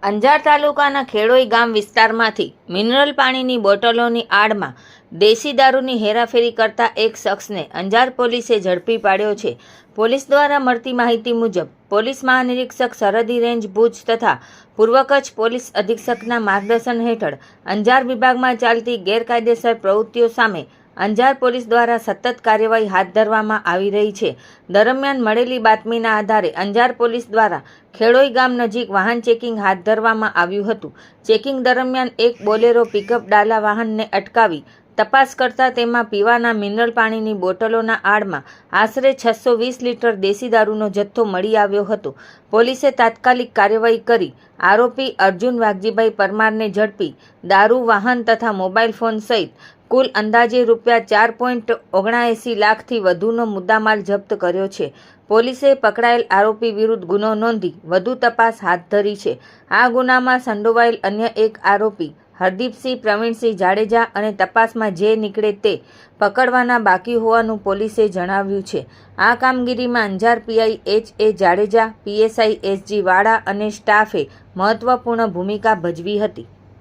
અંજાર તાલુકાના ખેડોઈ ગામ વિસ્તારમાંથી મિનરલ પાણીની બોટલોની આડમાં દેશી દારૂની હેરાફેરી કરતા એક શખ્સને અંજાર પોલીસે ઝડપી પાડ્યો છે। પોલીસ દ્વારા મળતી માહિતી મુજબ પોલીસ મહાનિરીક્ષક સરહદી રેન્જ ભુજ તથા પૂર્વ કચ્છ પોલીસ અધિક્ષકના માર્ગદર્શન હેઠળ અંજાર વિભાગમાં ચાલતી ગેરકાયદેસર પ્રવૃત્તિઓ સામે અંજાર પોલીસ દ્વારા સતત કાર્યવાહી હાથ ધરવામાં આવી રહી છે। દરમિયાન મળેલી બાતમીના આધારે અંજાર પોલીસ દ્વારા ખેડોઈ ગામ નજીક વાહન ચેકિંગ હાથ ધરવામાં આવ્યું હતું। ચેકિંગ દરમિયાન એક બોલેરો પિકઅપ ડાલા વાહનને અટકાવી તપાસ કરતા તેમાં પીવાના મિનરલ પાણીની બોટલોના આડમાં આશરે 620 લીટર દેશી દારૂનો જથ્થો મળી આવ્યો હતો। પોલીસે તાત્કાલિક કાર્યવાહી કરી આરોપી અર્જુન વાઘજીભાઈ પરમારને ઝડપી દારૂ, વાહન તથા મોબાઈલ ફોન સહિત કુલ અંદાજે રૂપિયા 4.79 લાખથી વધુનો મુદ્દામાલ જપ્ત કર્યો છે। પોલીસે પકડાયેલ આરોપી વિરુદ્ધ ગુનો નોંધી વધુ તપાસ હાથ ધરી છે। આ ગુનામાં સંડોવાયેલ અન્ય એક આરોપી હરદીપસિંહ પ્રવીણસિંહ જાડેજા અને તપાસમાં જે નીકળે તે પકડવાના બાકી હોવાનું પોલીસે જણાવ્યું છે। આ કામગીરીમાં અંજાર પીઆઈ એચ.એ. જાડેજા, પીએસઆઈ એસ.જી. વાડા અને સ્ટાફે મહત્વપૂર્ણ ભૂમિકા ભજવી હતી।